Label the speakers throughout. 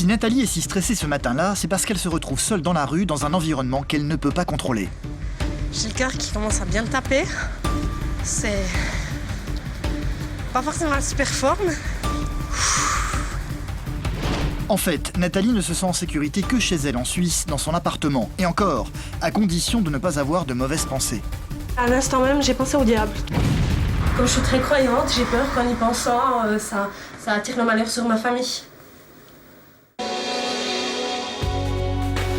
Speaker 1: Si Nathalie est si stressée ce matin-là, c'est parce qu'elle se retrouve seule dans la rue, dans un environnement qu'elle ne peut pas contrôler.
Speaker 2: J'ai le cœur qui commence à bien taper. C'est pas forcément la super forme.
Speaker 1: En fait, Nathalie ne se sent en sécurité que chez elle en Suisse, dans son appartement. Et encore, à condition de ne pas avoir de mauvaises pensées.
Speaker 2: À l'instant même, j'ai pensé au diable. Comme je suis très croyante, j'ai peur qu'en y pensant, ça attire le malheur sur ma famille.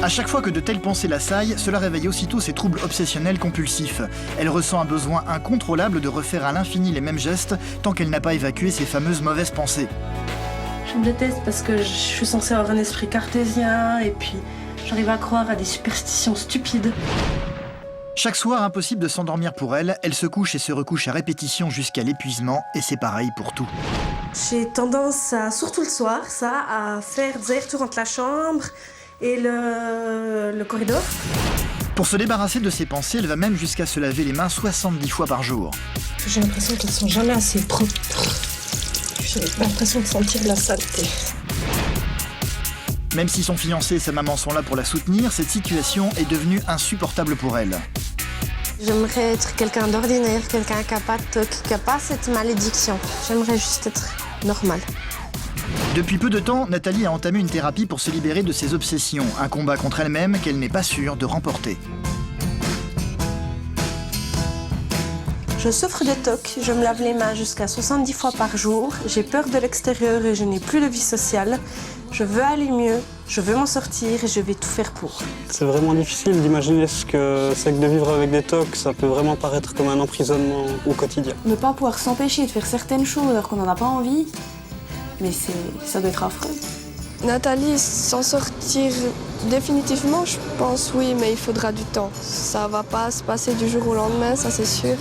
Speaker 1: À chaque fois que de telles pensées l'assaillent, cela réveille aussitôt ses troubles obsessionnels compulsifs. Elle ressent un besoin incontrôlable de refaire à l'infini les mêmes gestes tant qu'elle n'a pas évacué ces fameuses mauvaises pensées.
Speaker 2: Je me déteste parce que je suis censée avoir un esprit cartésien et puis j'arrive à croire à des superstitions stupides.
Speaker 1: Chaque soir, impossible de s'endormir pour elle, elle se couche et se recouche à répétition jusqu'à l'épuisement, et c'est pareil pour tout.
Speaker 2: J'ai tendance, surtout le soir, à faire des allers-retours entre la chambre et le corridor.
Speaker 1: Pour se débarrasser de ses pensées, elle va même jusqu'à se laver les mains 70 fois par jour.
Speaker 2: J'ai l'impression qu'elles sont jamais assez propres. J'ai l'impression de sentir la saleté.
Speaker 1: Même si son fiancé et sa maman sont là pour la soutenir, cette situation est devenue insupportable pour elle.
Speaker 2: J'aimerais être quelqu'un d'ordinaire, quelqu'un qui n'a pas cette malédiction. J'aimerais juste être normale.
Speaker 1: Depuis peu de temps, Nathalie a entamé une thérapie pour se libérer de ses obsessions, un combat contre elle-même qu'elle n'est pas sûre de remporter.
Speaker 2: Je souffre de TOC, je me lave les mains jusqu'à 70 fois par jour, j'ai peur de l'extérieur et je n'ai plus de vie sociale. Je veux aller mieux, je veux m'en sortir et je vais tout faire pour.
Speaker 3: C'est vraiment difficile d'imaginer ce que c'est que de vivre avec des TOC, ça peut vraiment paraître comme un emprisonnement au quotidien.
Speaker 4: Ne pas pouvoir s'empêcher de faire certaines choses alors qu'on n'en a pas envie, mais ça doit être affreux.
Speaker 5: Nathalie, s'en sortir définitivement, je pense oui, mais il faudra du temps. Ça va pas se passer du jour au lendemain, ça c'est sûr.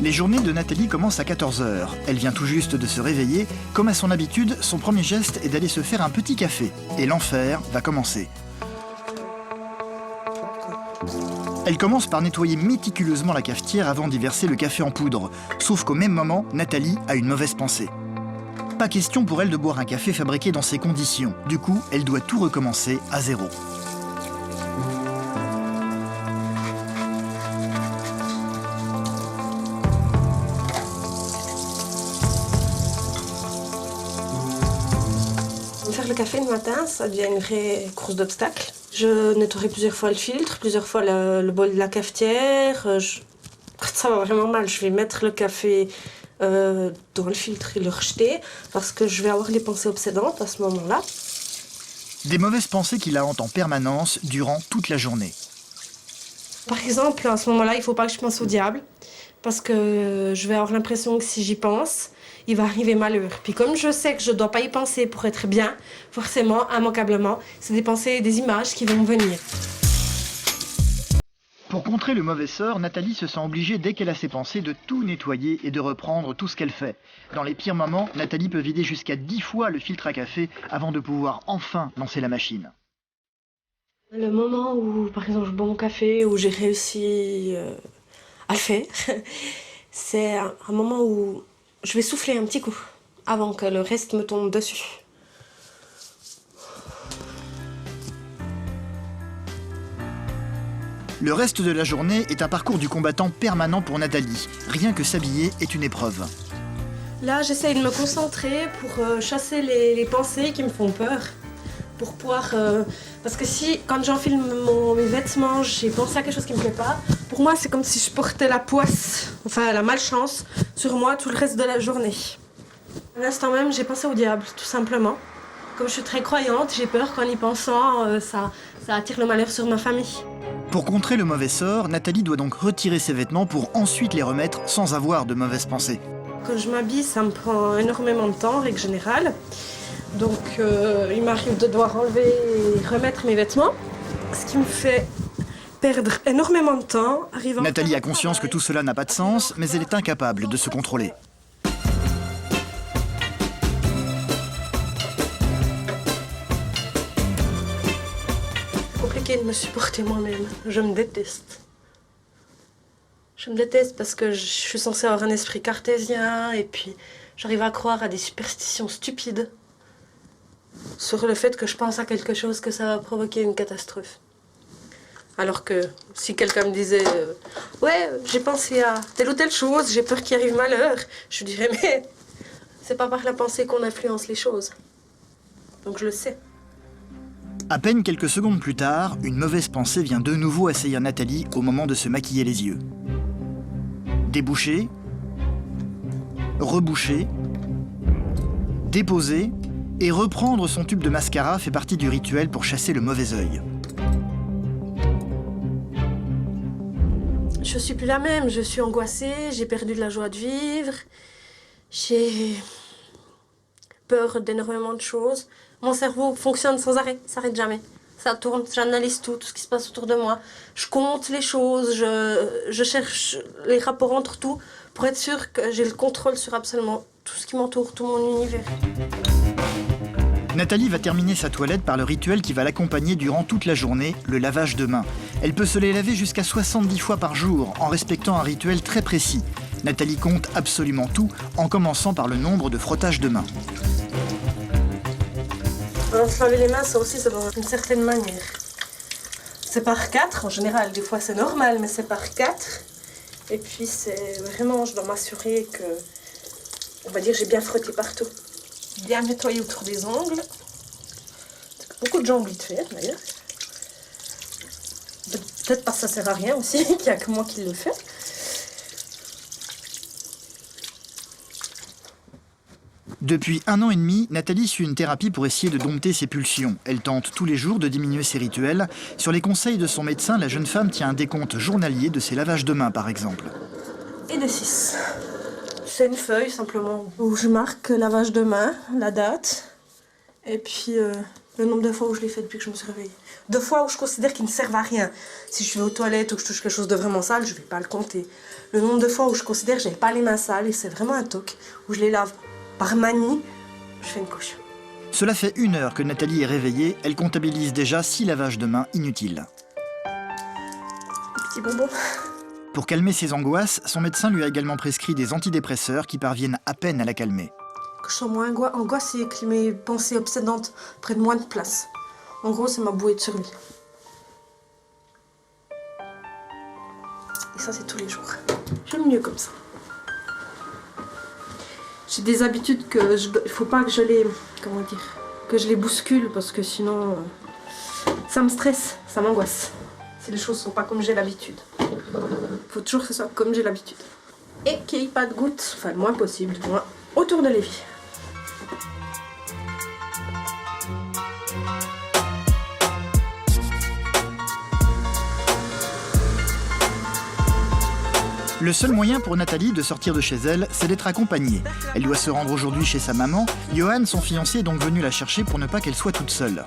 Speaker 1: Les journées de Nathalie commencent à 14h. Elle vient tout juste de se réveiller. Comme à son habitude, son premier geste est d'aller se faire un petit café. Et l'enfer va commencer. Elle commence par nettoyer méticuleusement la cafetière avant d'y verser le café en poudre. Sauf qu'au même moment, Nathalie a une mauvaise pensée. Pas question pour elle de boire un café fabriqué dans ces conditions. Du coup, elle doit tout recommencer à zéro.
Speaker 2: Faire le café le matin, ça devient une vraie course d'obstacles. Je nettoie plusieurs fois le filtre, plusieurs fois le bol de la cafetière. Ça va vraiment mal. Je vais mettre le café dans le filtre et le rejeter parce que je vais avoir les pensées obsédantes à ce moment-là.
Speaker 1: Des mauvaises pensées qui la hantent en permanence durant toute la journée.
Speaker 2: Par exemple, à ce moment-là, il ne faut pas que je pense au diable parce que je vais avoir l'impression que si j'y pense, il va arriver malheur. Puis comme je sais que je ne dois pas y penser pour être bien, forcément, immanquablement, c'est des pensées, des images qui vont me venir.
Speaker 1: Pour contrer le mauvais sort, Nathalie se sent obligée dès qu'elle a ses pensées de tout nettoyer et de reprendre tout ce qu'elle fait. Dans les pires moments, Nathalie peut vider jusqu'à 10 fois le filtre à café avant de pouvoir enfin lancer la machine.
Speaker 2: Le moment où, par exemple, je bois mon café, où j'ai réussi à le faire, c'est un moment où je vais souffler un petit coup avant que le reste me tombe dessus.
Speaker 1: Le reste de la journée est un parcours du combattant permanent pour Nathalie. Rien que s'habiller est une épreuve.
Speaker 2: Là, j'essaye de me concentrer pour chasser les pensées qui me font peur. Pour pouvoir... parce que si, quand j'enfile mes vêtements, j'ai pensé à quelque chose qui me plaît pas, pour moi, c'est comme si je portais la poisse, enfin la malchance, sur moi tout le reste de la journée. À l'instant même, j'ai pensé au diable, tout simplement. Comme je suis très croyante, j'ai peur qu'en y pensant, ça attire le malheur sur ma famille.
Speaker 1: Pour contrer le mauvais sort, Nathalie doit donc retirer ses vêtements pour ensuite les remettre sans avoir de mauvaises pensées.
Speaker 2: Quand je m'habille, ça me prend énormément de temps, en règle générale. Donc il m'arrive de devoir enlever et remettre mes vêtements, ce qui me fait perdre énormément de temps.
Speaker 1: Nathalie a conscience que tout cela n'a pas de sens, mais elle est incapable de se contrôler.
Speaker 2: compliqué de me supporter moi-même. Je me déteste. Je me déteste parce que je suis censée avoir un esprit cartésien et puis j'arrive à croire à des superstitions stupides sur le fait que je pense à quelque chose que ça va provoquer une catastrophe. Alors que si quelqu'un me disait ouais, j'ai pensé à telle ou telle chose, j'ai peur qu'il arrive malheur, je dirais mais c'est pas par la pensée qu'on influence les choses. Donc je le sais.
Speaker 1: À peine quelques secondes plus tard, une mauvaise pensée vient de nouveau assaillir Nathalie au moment de se maquiller les yeux. Déboucher, reboucher, déposer et reprendre son tube de mascara fait partie du rituel pour chasser le mauvais œil.
Speaker 2: Je suis plus la même, je suis angoissée, j'ai perdu de la joie de vivre, j'ai peur d'énormément de choses. Mon cerveau fonctionne sans arrêt, ça s'arrête jamais. Ça tourne, j'analyse tout ce qui se passe autour de moi. Je compte les choses, je cherche les rapports entre tout pour être sûre que j'ai le contrôle sur absolument tout ce qui m'entoure, tout mon univers.
Speaker 1: Nathalie va terminer sa toilette par le rituel qui va l'accompagner durant toute la journée, le lavage de mains. Elle peut se les laver jusqu'à 70 fois par jour, en respectant un rituel très précis. Nathalie compte absolument tout, en commençant par le nombre de frottages de mains.
Speaker 2: Alors, se laver les mains, ça aussi, c'est dans une certaine manière. C'est par 4, en général. Des fois, c'est normal, mais c'est par 4. Et puis, c'est vraiment, je dois m'assurer que, on va dire, j'ai bien frotté partout. Bien nettoyer autour des ongles. Beaucoup de gens oublient de faire, d'ailleurs. Peut-être parce que ça sert à rien aussi, qu'il n'y a que moi qui le fais.
Speaker 1: Depuis 1 an et demi, Nathalie suit une thérapie pour essayer de dompter ses pulsions. Elle tente tous les jours de diminuer ses rituels. Sur les conseils de son médecin, la jeune femme tient un décompte journalier de ses lavages de mains, par exemple.
Speaker 2: Et de 6. C'est une feuille, simplement, où je marque lavage de mains, la date, et puis le nombre de fois où je l'ai fait depuis que je me suis réveillée. De fois où je considère qu'ils ne servent à rien. Si je vais aux toilettes ou que je touche quelque chose de vraiment sale, je ne vais pas le compter. Le nombre de fois où je considère que je n'ai pas les mains sales, et c'est vraiment un toc, où je les lave par manie, je fais une couche.
Speaker 1: Cela fait 1 heure que Nathalie est réveillée. Elle comptabilise déjà 6 lavages de mains inutiles.
Speaker 2: Petit bonbon.
Speaker 1: Pour calmer ses angoisses, son médecin lui a également prescrit des antidépresseurs qui parviennent à peine à la calmer.
Speaker 2: Que je sois moins angoissée, que mes pensées obsédantes prennent moins de place. En gros, c'est ma bouée de survie. Et ça, c'est tous les jours. J'aime mieux comme ça. J'ai des habitudes que il faut pas que je les, comment dire, que je les bouscule parce que sinon, ça me stresse, ça m'angoisse. Si les choses sont pas comme j'ai l'habitude. Il faut toujours que ce soit comme j'ai l'habitude. Et qu'il n'y ait pas de gouttes, enfin le moins possible, du moins, autour de l'évier.
Speaker 1: Le seul moyen pour Nathalie de sortir de chez elle, c'est d'être accompagnée. Elle doit se rendre aujourd'hui chez sa maman. Johan, son fiancé, est donc venu la chercher pour ne pas qu'elle soit toute seule.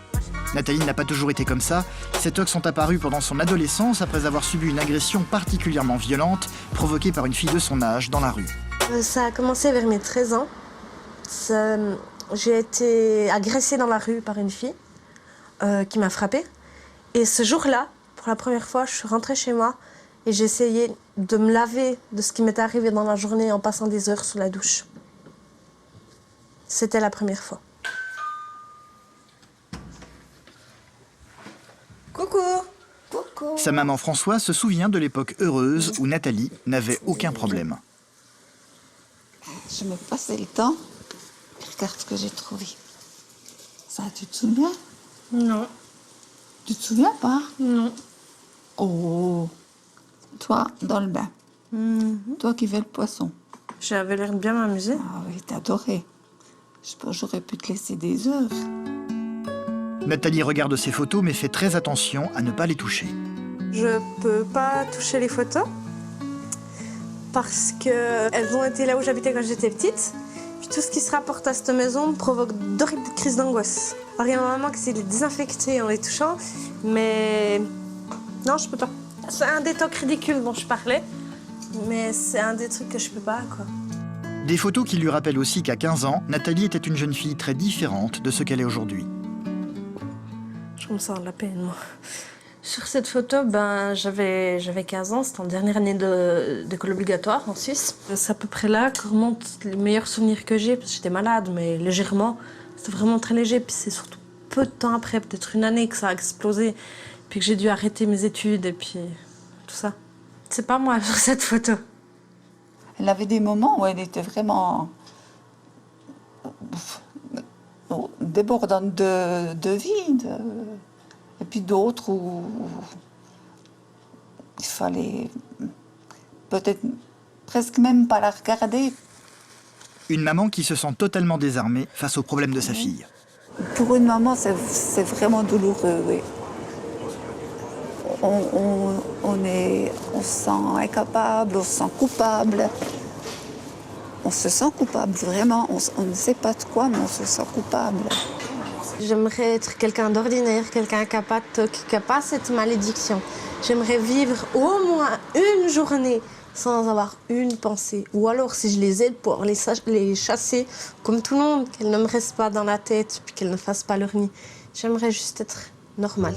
Speaker 1: Nathalie n'a pas toujours été comme ça. Ces tocs sont apparus pendant son adolescence après avoir subi une agression particulièrement violente provoquée par une fille de son âge dans la rue.
Speaker 2: Ça a commencé vers mes 13 ans. J'ai été agressée dans la rue par une fille qui m'a frappée. Et ce jour-là, pour la première fois, je suis rentrée chez moi et j'ai essayé de me laver de ce qui m'était arrivé dans la journée en passant des heures sous la douche. C'était la première fois. Coucou!
Speaker 5: Coucou.
Speaker 1: Sa maman Françoise se souvient de l'époque heureuse où Nathalie n'avait aucun problème.
Speaker 6: Je me passais le temps. Regarde ce que j'ai trouvé. Ça, tu te souviens?
Speaker 2: Non.
Speaker 6: Tu te souviens pas?
Speaker 2: Non.
Speaker 6: Oh. Toi, dans le bain. Toi qui fais le poisson.
Speaker 2: J'avais l'air de bien m'amuser.
Speaker 6: Ah oui, t'adorais. Je pense que j'aurais pu te laisser des heures.
Speaker 1: Nathalie regarde ses photos mais fait très attention à ne pas les toucher.
Speaker 2: Je peux pas toucher les photos parce qu'elles ont été là où j'habitais quand j'étais petite. Puis tout ce qui se rapporte à cette maison me provoque d'horribles crises d'angoisse. Alors il y a un moment que c'est de les désinfecter en les touchant, mais non, je peux pas. C'est un des tocs ridicules dont je parlais, mais c'est un des trucs que je peux pas, quoi.
Speaker 1: Des photos qui lui rappellent aussi qu'à 15 ans, Nathalie était une jeune fille très différente de ce qu'elle est aujourd'hui.
Speaker 2: Je me sens de la peine, moi. Sur cette photo, j'avais 15 ans, c'était en dernière année d'école obligatoire en Suisse. C'est à peu près là que remontent les meilleurs souvenirs que j'ai, parce que j'étais malade, mais légèrement. C'était vraiment très léger, puis c'est surtout peu de temps après, peut-être une année, que ça a explosé, puis que j'ai dû arrêter mes études et puis tout ça. C'est pas moi sur cette photo.
Speaker 6: Elle avait des moments où elle était vraiment débordante de vie, et puis d'autres où il fallait peut-être presque même pas la regarder.
Speaker 1: Une maman qui se sent totalement désarmée face aux problèmes de sa fille.
Speaker 6: Pour une maman, c'est vraiment douloureux, oui. On se sent incapable, on se sent coupable. On se sent coupable, vraiment. On ne sait pas de quoi, mais on se sent coupable.
Speaker 2: J'aimerais être quelqu'un d'ordinaire, quelqu'un qui n'a pas cette malédiction. J'aimerais vivre au moins une journée sans avoir une pensée. Ou alors, si je les aide, pour les chasser comme tout le monde, qu'elles ne me restent pas dans la tête, puis qu'elles ne fassent pas leur nid. J'aimerais juste être normale.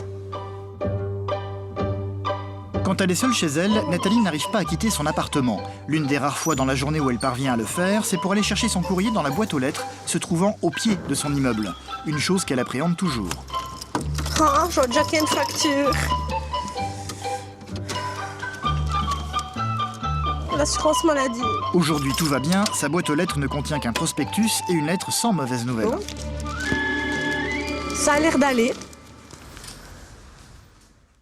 Speaker 1: Quand elle est seule chez elle, Nathalie n'arrive pas à quitter son appartement. L'une des rares fois dans la journée où elle parvient à le faire, c'est pour aller chercher son courrier dans la boîte aux lettres, se trouvant au pied de son immeuble. Une chose qu'elle appréhende toujours.
Speaker 2: Oh, je vois déjà qu'il y a une fracture. L'assurance maladie.
Speaker 1: Aujourd'hui, tout va bien, sa boîte aux lettres ne contient qu'un prospectus et une lettre sans mauvaise nouvelle.
Speaker 2: Oh. Ça a l'air d'aller.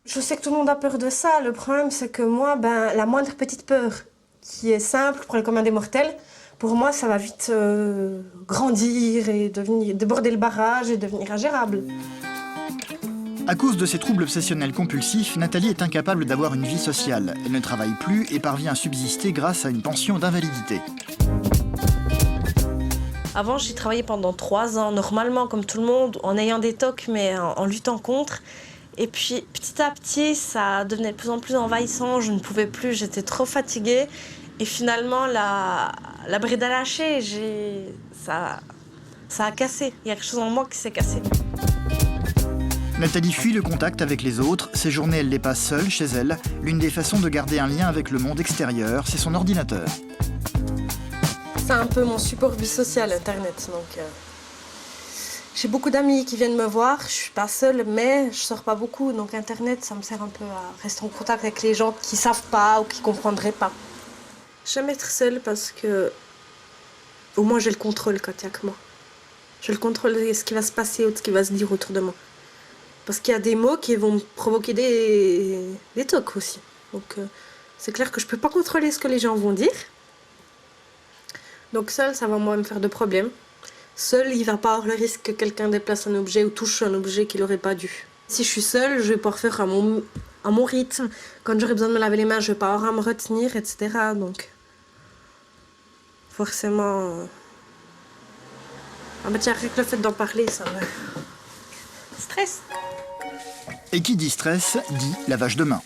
Speaker 2: Je sais que tout le monde a peur de ça. Le problème, c'est que moi, la moindre petite peur qui est simple pour le commun des mortels, pour moi, ça va vite grandir et déborder le barrage et devenir ingérable.
Speaker 1: À cause de ses troubles obsessionnels compulsifs, Nathalie est incapable d'avoir une vie sociale. Elle ne travaille plus et parvient à subsister grâce à une pension d'invalidité.
Speaker 2: Avant, j'ai travaillé pendant 3 ans, normalement, comme tout le monde, en ayant des tocs, mais en luttant contre. Et puis, petit à petit, ça devenait de plus en plus envahissant. Je ne pouvais plus, j'étais trop fatiguée. Et finalement, la bride a lâché. Ça a cassé. Il y a quelque chose en moi qui s'est cassé.
Speaker 1: Nathalie fuit le contact avec les autres. Ses journées, elle les passe seule, chez elle. L'une des façons de garder un lien avec le monde extérieur, c'est son ordinateur.
Speaker 2: C'est un peu mon support vie sociale, Internet. Donc, j'ai beaucoup d'amis qui viennent me voir. Je suis pas seule, mais je sors pas beaucoup. Donc, Internet, ça me sert un peu à rester en contact avec les gens qui savent pas ou qui comprendraient pas. J'aime être seule parce que au moins j'ai le contrôle quand il y a que moi. J'ai le contrôle de ce qui va se passer ou de ce qui va se dire autour de moi. Parce qu'il y a des mots qui vont me provoquer des tocs aussi. Donc c'est clair que je peux pas contrôler ce que les gens vont dire. Donc seule, ça va moi me faire de problèmes. Seule, il va pas avoir le risque que quelqu'un déplace un objet ou touche un objet qu'il aurait pas dû. Si je suis seule, je vais pouvoir faire à mon rythme. Quand j'aurai besoin de me laver les mains, je vais pas avoir à me retenir, etc. Donc forcément... Ah bah tiens, rien que le fait d'en parler, ça me... stress.
Speaker 1: Et qui dit stress, dit lavage de mains.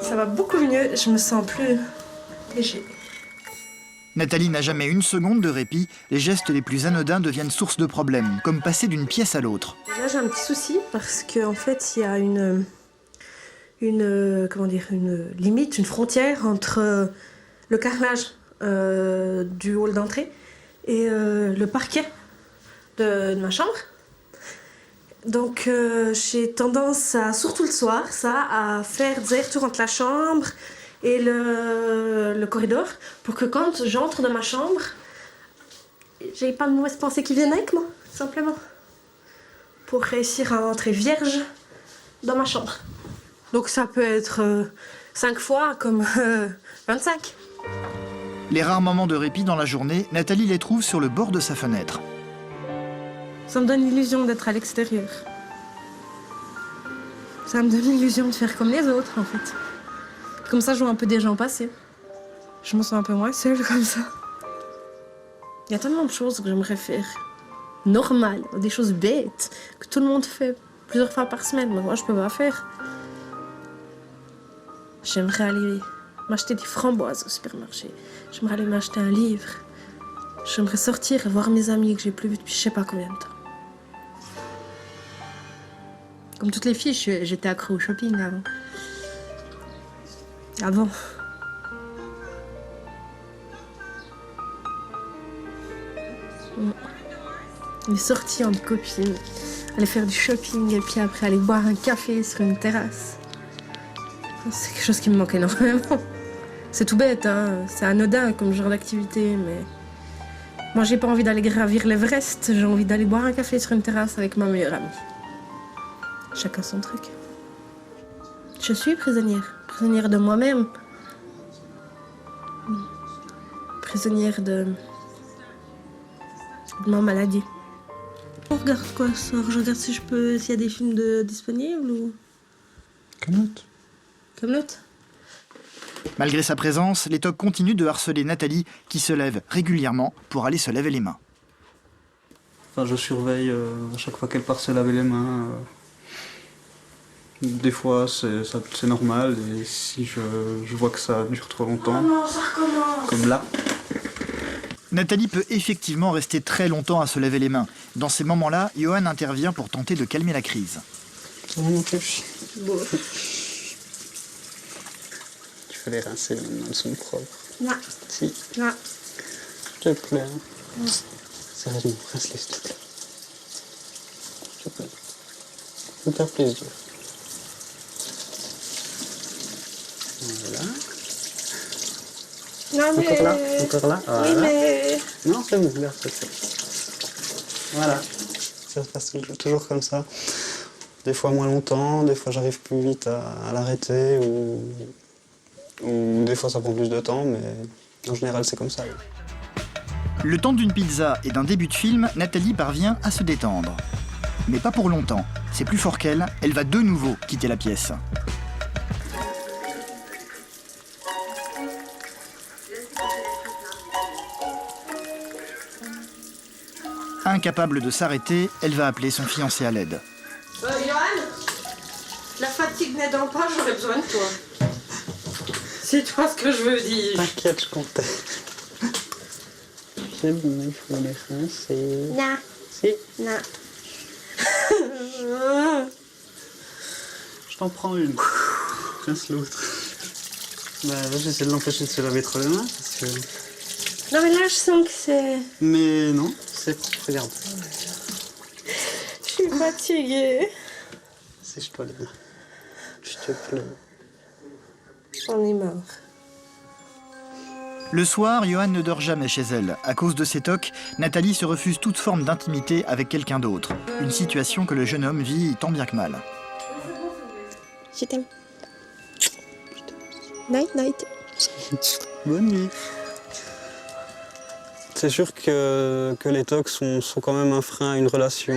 Speaker 2: Ça va beaucoup mieux, je me sens plus léger.
Speaker 1: Nathalie n'a jamais une seconde de répit. Les gestes les plus anodins deviennent source de problèmes, comme passer d'une pièce à l'autre.
Speaker 2: Là, j'ai un petit souci parce qu'en fait, il y a une limite, une frontière entre le carrelage du hall d'entrée et le parquet de ma chambre. Donc, j'ai tendance à, surtout le soir, à faire des allers-retours entre la chambre et le corridor pour que quand j'entre dans ma chambre, j'ai pas de mauvaises pensées qui viennent avec moi, simplement. Pour réussir à entrer vierge dans ma chambre. Donc ça peut être 5 fois comme 25.
Speaker 1: Les rares moments de répit dans la journée, Nathalie les trouve sur le bord de sa fenêtre.
Speaker 2: Ça me donne l'illusion d'être à l'extérieur. Ça me donne l'illusion de faire comme les autres, en fait. Comme ça, je vois un peu des gens passer. Je me sens un peu moins seule comme ça. Il y a tellement de choses que j'aimerais faire. Normales, des choses bêtes, que tout le monde fait plusieurs fois par semaine. Mais moi, je peux pas faire. J'aimerais aller m'acheter des framboises au supermarché. J'aimerais aller m'acheter un livre. J'aimerais sortir et voir mes amis que j'ai plus vus depuis je sais pas combien de temps. Comme toutes les filles, j'étais accro au shopping avant. Les sorties entre copines, aller faire du shopping et puis après aller boire un café sur une terrasse. C'est quelque chose qui me manque énormément. C'est tout bête, hein, c'est anodin comme genre d'activité, mais moi j'ai pas envie d'aller gravir l'Everest, j'ai envie d'aller boire un café sur une terrasse avec ma meilleure amie. Chacun son truc. Je suis prisonnière de moi-même. Prisonnière de ma maladie. On regarde quoi ce soir? Je regarde s'il y a des films disponibles ou... Camelot.
Speaker 1: Malgré sa présence, les tocs continuent de harceler Nathalie qui se lève régulièrement pour aller se laver les mains.
Speaker 3: Enfin, je surveille à chaque fois qu'elle part se laver les mains. Des fois, c'est normal, et si je vois que ça dure trop longtemps,
Speaker 2: Ça recommence.
Speaker 3: comme là.
Speaker 1: Nathalie peut effectivement rester très longtemps à se laver les mains. Dans ces moments-là, Johan intervient pour tenter de calmer la crise.
Speaker 3: Ça va non plus.
Speaker 2: Bon.
Speaker 3: Tu fais les rincer, les mains sont propres.
Speaker 2: Non.
Speaker 3: Si,
Speaker 2: Non.
Speaker 3: s'il te plaît. Sérieusement, rince-les, s'il te plaît. S'il te plaît. Fais faire plaisir. Voilà.
Speaker 2: Non, mais...
Speaker 3: Encore là, voilà.
Speaker 2: Oui, mais...
Speaker 3: Non, c'est bon, regarde, c'est fait. Voilà. Ça se passe toujours comme ça. Des fois moins longtemps, des fois j'arrive plus vite à l'arrêter, ou des fois ça prend plus de temps, mais en général c'est comme ça.
Speaker 1: Le temps d'une pizza et d'un début de film, Nathalie parvient à se détendre. Mais pas pour longtemps. C'est plus fort qu'elle, elle va de nouveau quitter la pièce. Incapable de s'arrêter, elle va appeler son fiancé à l'aide.
Speaker 2: Johan, la fatigue n'aidant pas, j'aurais besoin de toi. C'est toi ce que je veux dire.
Speaker 3: T'inquiète, je comptais. C'est bon, il faut les rincer.
Speaker 2: Non.
Speaker 3: Si,
Speaker 2: Non.
Speaker 3: je t'en prends une. Rince l'autre. Bah, j'essaie de l'empêcher de se laver trop les mains, parce que...
Speaker 2: Non, mais là, je sens que c'est...
Speaker 3: Mais non, c'est... Regarde.
Speaker 2: Je suis fatiguée.
Speaker 3: Sèche-toi les mains. Je te plaît.
Speaker 2: J'en ai marre.
Speaker 1: Le soir, Johan ne dort jamais chez elle. À cause de ses tocs, Nathalie se refuse toute forme d'intimité avec quelqu'un d'autre. Une situation que le jeune homme vit tant bien que mal.
Speaker 5: Je t'aime. Night, night.
Speaker 3: Bonne nuit. C'est sûr que les tocs sont quand même un frein à une relation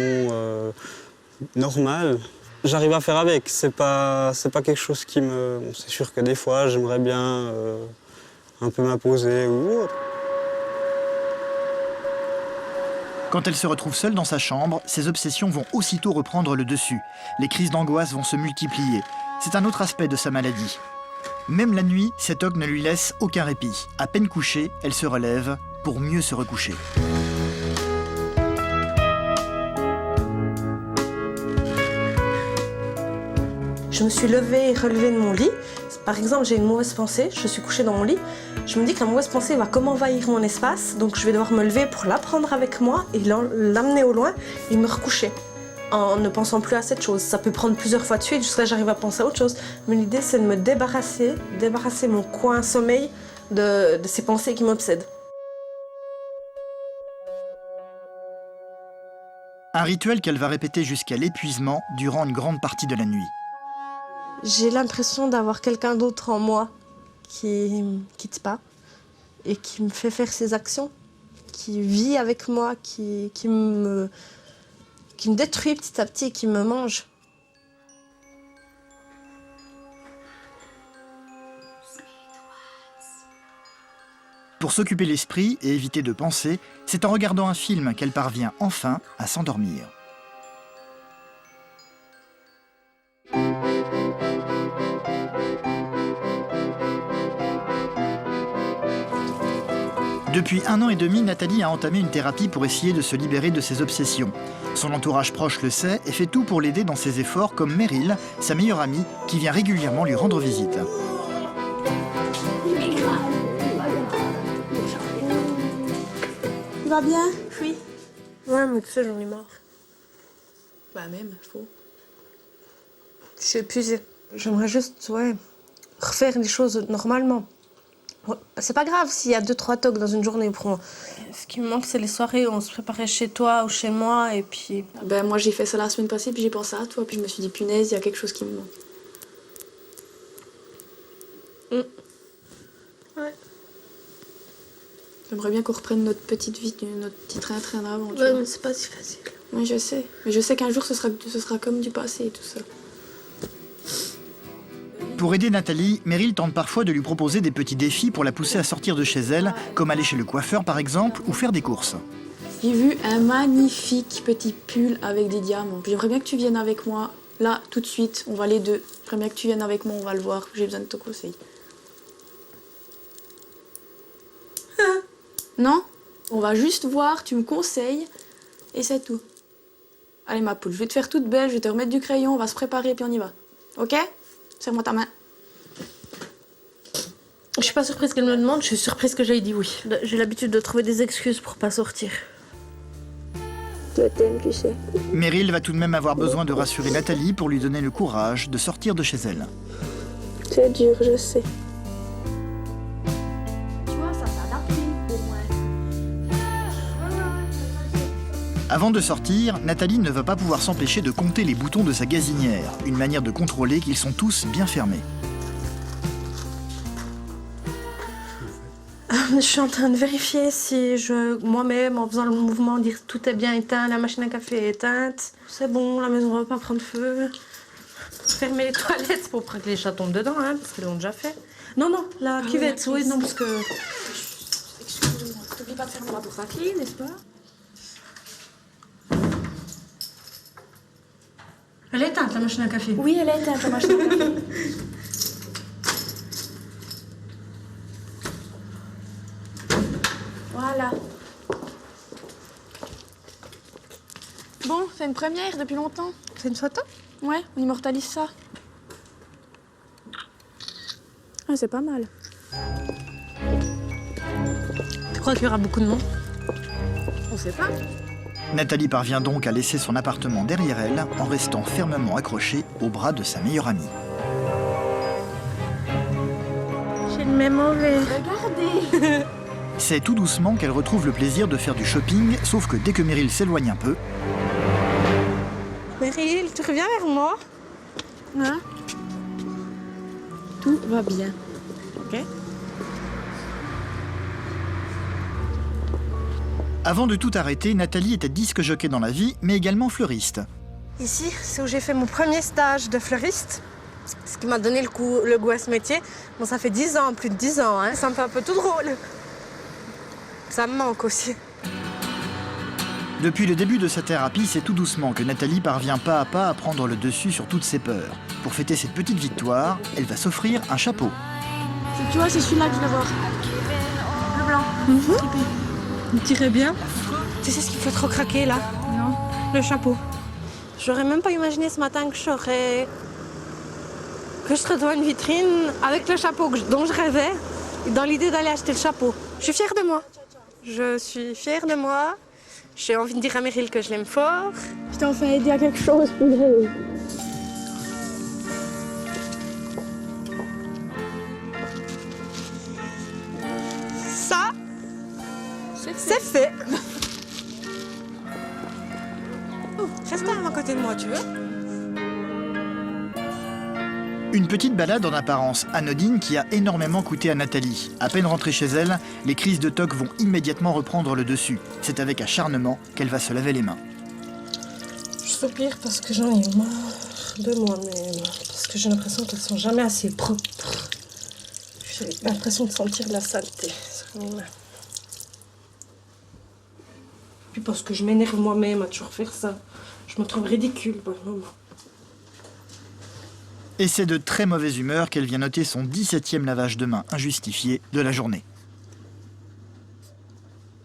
Speaker 3: normale. J'arrive à faire avec, c'est pas quelque chose qui me... Bon, c'est sûr que des fois, j'aimerais bien un peu m'imposer ou autre.
Speaker 1: Quand elle se retrouve seule dans sa chambre, ses obsessions vont aussitôt reprendre le dessus. Les crises d'angoisse vont se multiplier. C'est un autre aspect de sa maladie. Même la nuit, cet toc ne lui laisse aucun répit. À peine couchée, elle se relève pour mieux se recoucher.
Speaker 2: Je me suis levée et relevée de mon lit. Par exemple, j'ai une mauvaise pensée, je suis couchée dans mon lit. Je me dis que la mauvaise pensée va comme envahir mon espace, donc je vais devoir me lever pour la prendre avec moi et l'amener au loin et me recoucher. En ne pensant plus à cette chose. Ça peut prendre plusieurs fois de suite jusqu'à ce que j'arrive à penser à autre chose. Mais l'idée, c'est de me débarrasser mon coin sommeil de ces pensées qui m'obsèdent.
Speaker 1: Un rituel qu'elle va répéter jusqu'à l'épuisement durant une grande partie de la nuit.
Speaker 2: J'ai l'impression d'avoir quelqu'un d'autre en moi qui me quitte pas et qui me fait faire ses actions, qui vit avec moi, qui me détruit petit à petit, qui me mange.
Speaker 1: Pour s'occuper l'esprit et éviter de penser, c'est en regardant un film qu'elle parvient enfin à s'endormir. Depuis 1 an et demi, Nathalie a entamé une thérapie pour essayer de se libérer de ses obsessions. Son entourage proche le sait et fait tout pour l'aider dans ses efforts, comme Meryl, sa meilleure amie, qui vient régulièrement lui rendre visite.
Speaker 4: Tu vas bien?
Speaker 2: Oui. Ouais, mais tu sais, j'en ai marre.
Speaker 4: Bah même, je trouve.
Speaker 2: Je suis épuisée. J'aimerais juste, refaire les choses normalement. C'est pas grave s'il y a 2-3 tocs dans une journée pour moi. Ce qui me manque, c'est les soirées où on se préparait chez toi ou chez moi et puis...
Speaker 4: Ben moi j'ai fait ça la semaine passée, puis j'ai pensé à toi, puis je me suis dit punaise, il y a quelque chose qui me manque.
Speaker 2: Ouais.
Speaker 4: J'aimerais bien qu'on reprenne notre petite vie, notre petit train-train d'avant.
Speaker 2: Ouais, mais c'est pas si facile.
Speaker 4: Oui, je sais. Mais je sais qu'un jour, ce sera comme du passé et tout ça.
Speaker 1: Pour aider Nathalie, Meryl tente parfois de lui proposer des petits défis pour la pousser à sortir de chez elle, comme aller chez le coiffeur par exemple, ou faire des courses.
Speaker 4: J'ai vu un magnifique petit pull avec des diamants. J'aimerais bien que tu viennes avec moi, là, tout de suite. On va les deux. J'aimerais bien que tu viennes avec moi, on va le voir. J'ai besoin de ton conseil. Non? On va juste voir, tu me conseilles, et c'est tout. Allez ma poule, je vais te faire toute belle, je vais te remettre du crayon, on va se préparer, puis on y va. Ok? Serre-moi ta main.
Speaker 2: Je suis pas surprise qu'elle me le demande, je suis surprise que j'aille dit oui. J'ai l'habitude de trouver des excuses pour pas sortir.
Speaker 5: Je t'aime, tu sais.
Speaker 1: Meryl va tout de même avoir besoin de rassurer Nathalie pour lui donner le courage de sortir de chez elle.
Speaker 5: C'est dur, je sais.
Speaker 4: Tu vois, ça s'adapte au moins.
Speaker 1: Avant de sortir, Nathalie ne va pas pouvoir s'empêcher de compter les boutons de sa gazinière, une manière de contrôler qu'ils sont tous bien fermés.
Speaker 2: Je suis en train de vérifier si moi-même, en faisant le mouvement, dire tout est bien éteint, la machine à café est éteinte. C'est bon, la maison va pas prendre feu. Fermer les toilettes pour pas que les chats tombent dedans, hein, parce qu'ils l'ont déjà fait. Non, la cuvette, oui, non, parce que...
Speaker 4: Excuse-moi, t'oublies pas de fermer la porte à clé, n'est-ce pas?
Speaker 2: Elle est éteinte, la machine à café.
Speaker 4: Oui, elle est éteinte, la machine à café. Voilà. Bon, c'est une première depuis longtemps.
Speaker 2: C'est une photo?
Speaker 4: Ouais, on immortalise ça. Ah, c'est pas mal.
Speaker 2: Tu crois qu'il y aura beaucoup de monde?
Speaker 4: On sait pas.
Speaker 1: Nathalie parvient donc à laisser son appartement derrière elle en restant fermement accrochée au bras de sa meilleure amie.
Speaker 2: J'ai le même envers.
Speaker 4: Regardez.
Speaker 1: C'est tout doucement qu'elle retrouve le plaisir de faire du shopping, sauf que dès que Meryl s'éloigne un peu,
Speaker 2: Meryl, tu reviens vers moi?
Speaker 4: Hein? Tout va bien.
Speaker 2: Ok.
Speaker 1: avant de tout arrêter, Nathalie était disque jockey dans la vie, mais également fleuriste.
Speaker 2: Ici, c'est où j'ai fait mon premier stage de fleuriste. Ce qui m'a donné le goût à ce métier. Bon, ça fait 10 ans, plus de 10 ans, hein. Ça me fait un peu tout drôle. Ça me manque aussi.
Speaker 1: Depuis le début de sa thérapie, c'est tout doucement que Nathalie parvient pas à pas à prendre le dessus sur toutes ses peurs. Pour fêter cette petite victoire, elle va s'offrir un chapeau.
Speaker 4: Tu vois, c'est celui-là que je veux voir. Le blanc.
Speaker 2: Il tirait bien. Tu sais ce qu'il faut trop craquer, là?
Speaker 4: Non.
Speaker 2: Le chapeau. J'aurais même pas imaginé ce matin que je serais devant une vitrine avec le chapeau dont je rêvais, dans l'idée d'aller acheter le chapeau. Je suis fière de moi. Je suis fière de moi. J'ai envie de dire à Meryl que je l'aime fort.
Speaker 5: Je t'ai enfin aidé à quelque chose, Poudre.
Speaker 2: Ça, c'est fait. Oh, reste à côté de moi, tu veux?
Speaker 1: Une petite balade en apparence anodine qui a énormément coûté à Nathalie. À peine rentrée chez elle, les crises de toc vont immédiatement reprendre le dessus. C'est avec acharnement qu'elle va se laver les mains.
Speaker 2: Je soupire parce que j'en ai marre de moi-même. Parce que j'ai l'impression qu'elles sont jamais assez propres. J'ai l'impression de sentir de la saleté sur mes mains. Puis parce que je m'énerve moi-même à toujours faire ça. Je me trouve ridicule par moment.
Speaker 1: Et c'est de très mauvaise humeur qu'elle vient noter son 17e lavage de mains injustifié de la journée.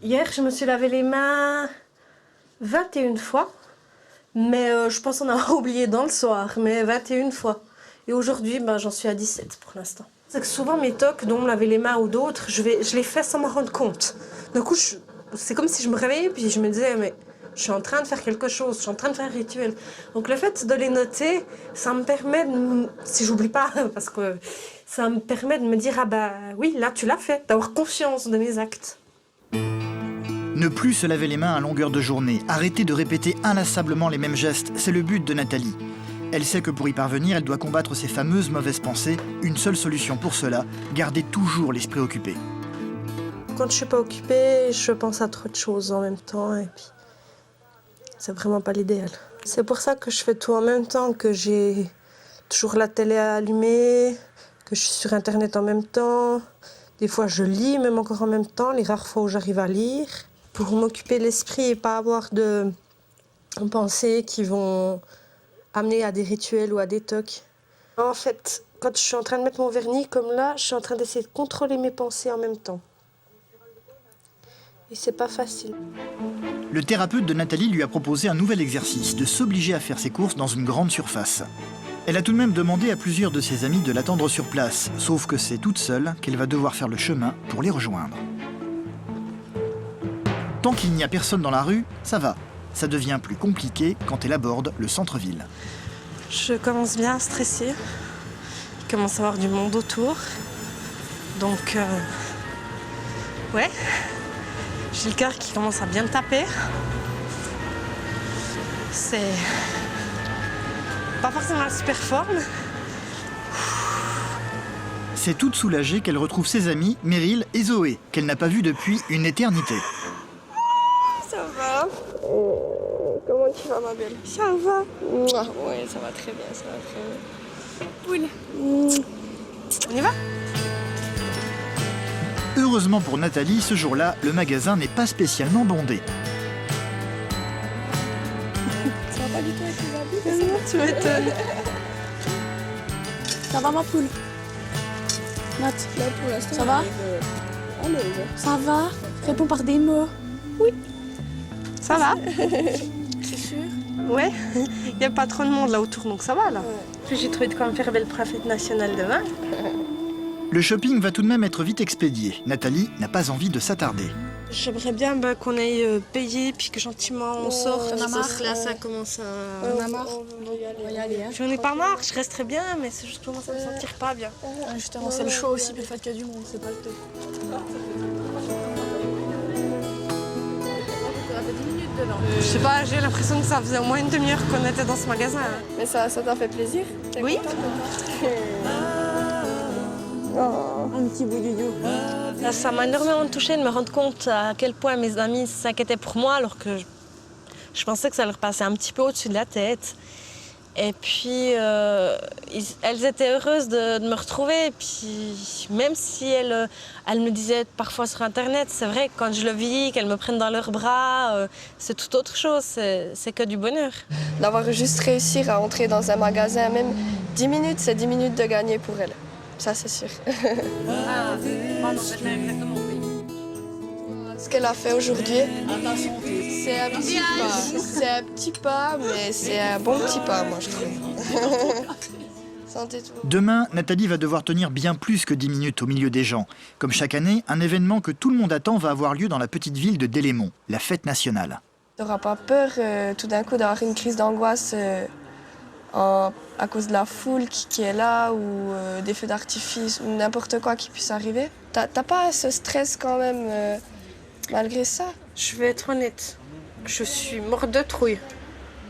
Speaker 2: Hier, je me suis lavé les mains 21 fois. Mais je pense qu'on a oublié dans le soir, mais 21 fois. Et aujourd'hui, j'en suis à 17 pour l'instant. C'est que souvent mes tocs, dont me laver les mains ou d'autres, je les fais sans m'en rendre compte. D'un coup, c'est comme si je me réveillais puis je me disais, mais je suis en train de faire quelque chose, je suis en train de faire un rituel. Donc le fait de les noter, ça me permet, si j'oublie pas, parce que ça me permet de me dire, ah bah oui, là tu l'as fait, d'avoir confiance de mes actes.
Speaker 1: Ne plus se laver les mains à longueur de journée, arrêter de répéter inlassablement les mêmes gestes, c'est le but de Nathalie. Elle sait que pour y parvenir, elle doit combattre ses fameuses mauvaises pensées. Une seule solution pour cela, garder toujours l'esprit occupé.
Speaker 2: Quand je suis pas occupée, je pense à trop de choses en même temps et puis c'est vraiment pas l'idéal. C'est pour ça que je fais tout en même temps, que j'ai toujours la télé allumée, que je suis sur Internet en même temps. Des fois, je lis même encore en même temps, les rares fois où j'arrive à lire. Pour m'occuper l'esprit et pas avoir de pensées qui vont amener à des rituels ou à des tocs. En fait, quand je suis en train de mettre mon vernis, comme là, je suis en train d'essayer de contrôler mes pensées en même temps. Et c'est pas facile.
Speaker 1: Le thérapeute de Nathalie lui a proposé un nouvel exercice, de s'obliger à faire ses courses dans une grande surface. Elle a tout de même demandé à plusieurs de ses amis de l'attendre sur place, sauf que c'est toute seule qu'elle va devoir faire le chemin pour les rejoindre. Tant qu'il n'y a personne dans la rue, ça va. Ça devient plus compliqué quand elle aborde le centre-ville.
Speaker 2: Je commence bien à stresser. Il commence à y avoir du monde autour. Donc, ouais. J'ai le cœur qui commence à bien taper. C'est pas forcément la super forme.
Speaker 1: C'est toute soulagée qu'elle retrouve ses amis, Meryl et Zoé, qu'elle n'a pas vues depuis une éternité.
Speaker 5: Ça va. Comment tu vas, ma belle? Ça va. Oui, ça va très bien, ça va très bien. Poule.
Speaker 2: On y va?
Speaker 1: Heureusement pour Nathalie, ce jour-là, le magasin n'est pas spécialement bondé.
Speaker 5: Ça va pas du tout avec les habits?
Speaker 2: Tu m'étonnes.
Speaker 4: Ça va ma poule? Nat,
Speaker 5: Là, pour l'instant,
Speaker 4: ça va? Ça va? Réponds par des mots.
Speaker 2: Ça va?
Speaker 4: C'est sûr?
Speaker 2: Ouais. Il n'y a pas trop de monde là autour, donc ça va là. Puis j'ai trouvé de quoi me faire belle pour la fête nationale demain.
Speaker 1: Le shopping va tout de même être vite expédié. Nathalie n'a pas envie de s'attarder.
Speaker 2: J'aimerais bien qu'on aille payer, puis que gentiment on sort.
Speaker 4: t'en as marre?
Speaker 2: Là, ça commence à...
Speaker 4: On a marre? On va y aller. Hein.
Speaker 2: J'en ai pas marre, je resterai bien, mais c'est juste que je commence à me sentir pas bien.
Speaker 4: Justement, c'est le show aussi, puis le fait qu'il y a du monde, c'est pas le tout.
Speaker 2: Je sais pas, j'ai l'impression que ça faisait au moins une demi-heure qu'on était dans ce magasin.
Speaker 5: Mais ça t'a fait plaisir? T'es
Speaker 2: Oui.
Speaker 5: contente de toi?
Speaker 4: Un petit bout du you.
Speaker 2: Là, ça m'a énormément touchée de me rendre compte à quel point mes amis s'inquiétaient pour moi, alors que je pensais que ça leur passait un petit peu au-dessus de la tête. Et puis, elles étaient heureuses de me retrouver. Et puis, même si elles me disaient parfois sur Internet, c'est vrai que quand je le vis, qu'elles me prennent dans leurs bras, c'est tout autre chose, c'est que du bonheur.
Speaker 5: D'avoir juste réussi à entrer dans un magasin, même 10 minutes, c'est 10 minutes de gagner pour elle. Ça, c'est sûr. Ce qu'elle a fait aujourd'hui, c'est un petit pas. C'est un petit pas, mais c'est un bon petit pas, moi, je trouve. Santé tout.
Speaker 1: Demain, Nathalie va devoir tenir bien plus que 10 minutes au milieu des gens. Comme chaque année, un événement que tout le monde attend va avoir lieu dans la petite ville de Delémont, la fête nationale.
Speaker 5: Tu n'auras pas peur tout d'un coup d'avoir une crise d'angoisse à cause de la foule qui est là ou des feux d'artifice ou n'importe quoi qui puisse arriver. T'as pas ce stress quand même malgré ça?
Speaker 2: Je vais être honnête, je suis morte de trouille.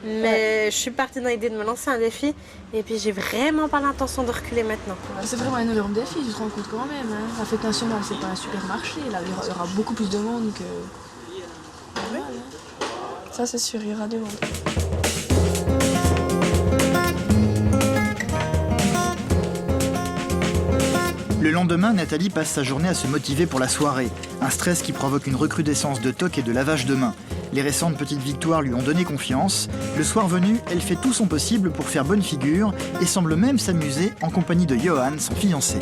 Speaker 2: Mais je suis partie dans l'idée de me lancer un défi et puis j'ai vraiment pas l'intention de reculer maintenant.
Speaker 4: C'est vraiment un énorme défi, tu te rends compte quand même. Hein. La fête nationale, c'est pas un supermarché, là, il y aura beaucoup plus de monde que...
Speaker 5: Ça c'est sûr, il y aura du monde.
Speaker 1: Le lendemain, Nathalie passe sa journée à se motiver pour la soirée. Un stress qui provoque une recrudescence de tocs et de lavage de mains. Les récentes petites victoires lui ont donné confiance. Le soir venu, elle fait tout son possible pour faire bonne figure et semble même s'amuser en compagnie de Johan, son fiancé.